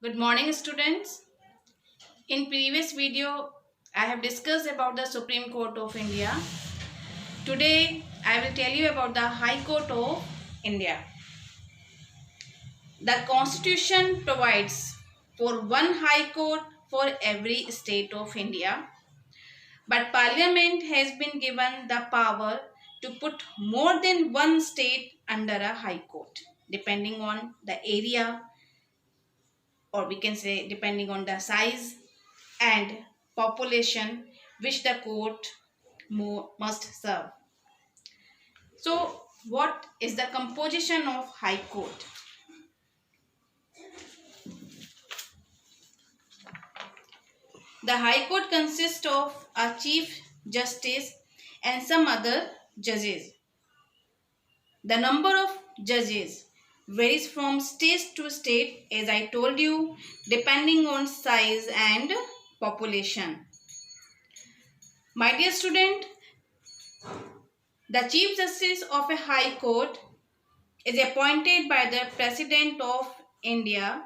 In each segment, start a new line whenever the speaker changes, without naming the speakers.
Good morning, students. In previous video, I have discussed about the Supreme Court of India. Today, I will tell you about the High Court of India. The Constitution provides for one High Court for every state of India, but Parliament has been given the power to put more than one state under a High Court, depending on the area, or we can say depending on the size and population which the court must serve. So, what is the composition of High Court? The High Court consists of a Chief Justice and some other judges. The number of judges varies from state to state, as I told you, depending on size and population. My dear student, the Chief Justice of a High Court is appointed by the President of India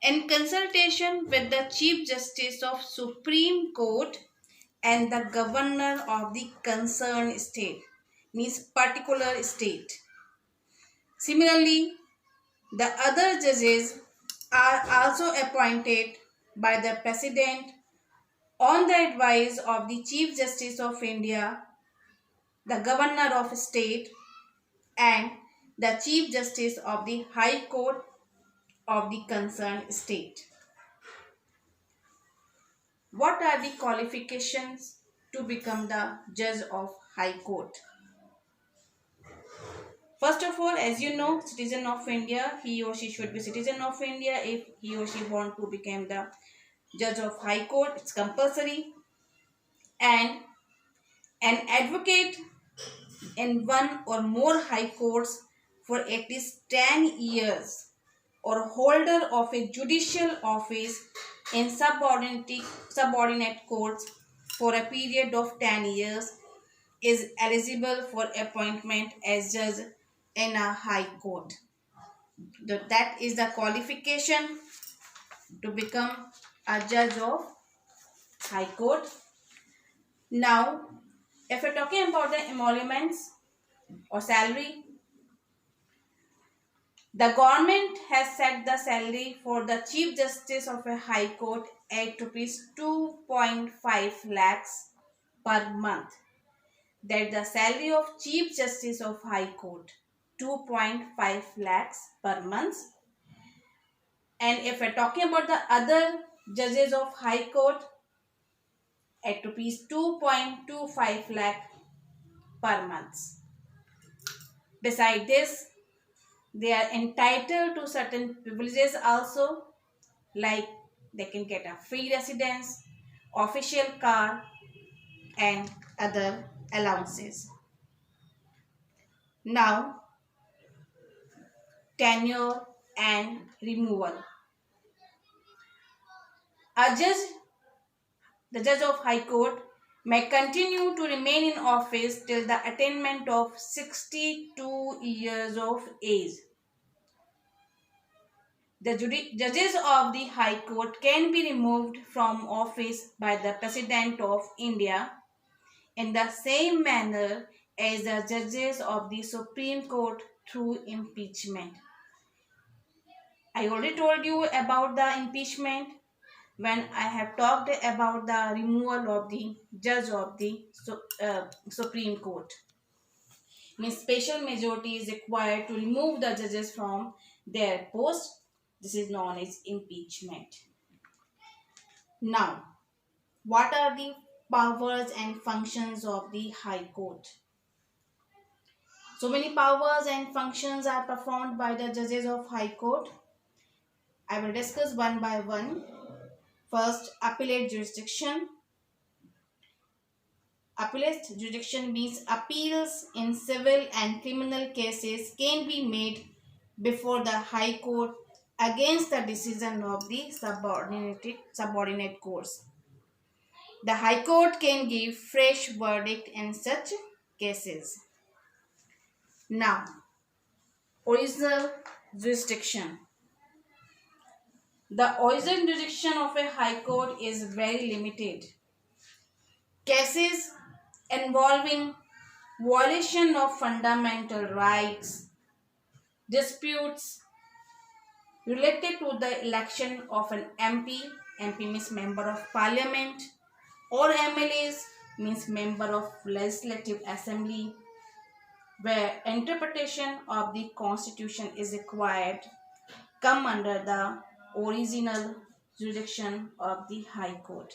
in consultation with the Chief Justice of Supreme Court and the Governor of the concerned state, means particular state. Similarly, the other judges are also appointed by the President on the advice of the Chief Justice of India, the Governor of State, and the Chief Justice of the High Court of the concerned state. What are the qualifications to become the judge of High Court? First of all, as you know, citizen of India, he or she should be citizen of India. If he or she want to become the judge of High Court, it's compulsory. And an advocate in one or more high courts for at least 10 years, or holder of a judicial office in subordinate courts for a period of 10 years is eligible for appointment as judge in a high court. That is the qualification to become a judge of high court. Now, if we're talking about the emoluments or salary, the government has set the salary for the Chief Justice of a High Court at rupees 2.5 lakhs per month. That the salary of Chief Justice of High Court, 2.5 lakhs per month. And if we're talking about the other judges of High Court, at rupees 2.25 lakh per month. Besides this, they are entitled to certain privileges also, like they can get a free residence, official car, and other allowances. Now, tenure and removal. A judge, the judge of High Court, may continue to remain in office till the attainment of 62 years of age. The judges of the High Court can be removed from office by the President of India in the same manner as the judges of the Supreme Court through impeachment. I already told you about the impeachment when I have talked about the removal of the judge of the Supreme Court. Means special majority is required to remove the judges from their post. This is known as impeachment. Now, what are the powers and functions of the High Court? So many powers and functions are performed by the judges of High Court. I will discuss one by one. First, appellate jurisdiction. Appellate jurisdiction means appeals in civil and criminal cases can be made before the High Court against the decision of the subordinate courts. The High Court can give fresh verdict in such cases. Now, original jurisdiction. The original jurisdiction of a high court is very limited. Cases involving violation of fundamental rights, disputes related to the election of an MP means member of parliament, or MLAs means member of legislative assembly, where interpretation of the constitution is required, come under the original jurisdiction of the high court.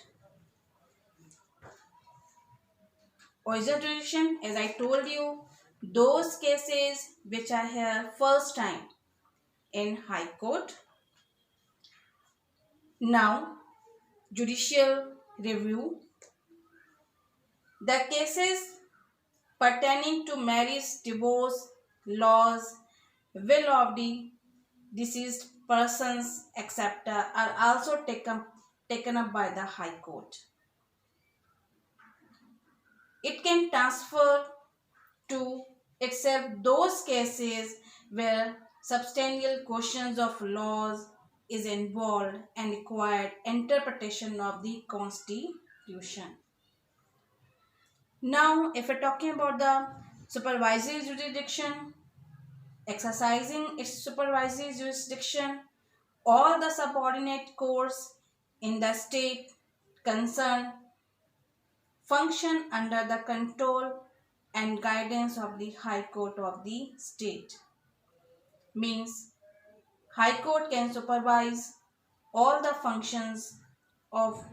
Original jurisdiction, as I told you, those cases which are here first time in high court. Now, judicial review. The cases pertaining to marriage, divorce, laws, will of the deceased persons, etc., are also taken up by the High Court. It can transfer to itself those cases where substantial questions of laws is involved and required interpretation of the Constitution. Now, if we're talking about the supervisory jurisdiction, exercising its supervisory jurisdiction, all the subordinate courts in the state concerned function under the control and guidance of the High Court of the state. Means High Court can supervise all the functions of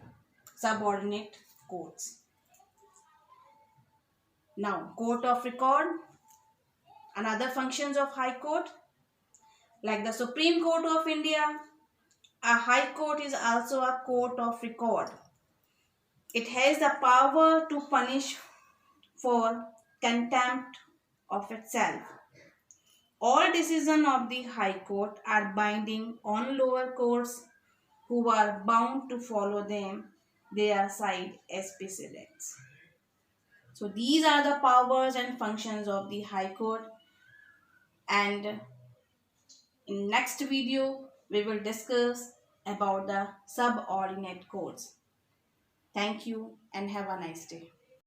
subordinate courts. Now, Court of Record, another functions of High Court, like the Supreme Court of India, a High Court is also a court of record. It has the power to punish for contempt of itself. All decisions of the High Court are binding on lower courts who are bound to follow them. They are cited as precedents. So these are the powers and functions of the High Court, and in next video we will discuss about the subordinate courts. Thank you and have a nice day.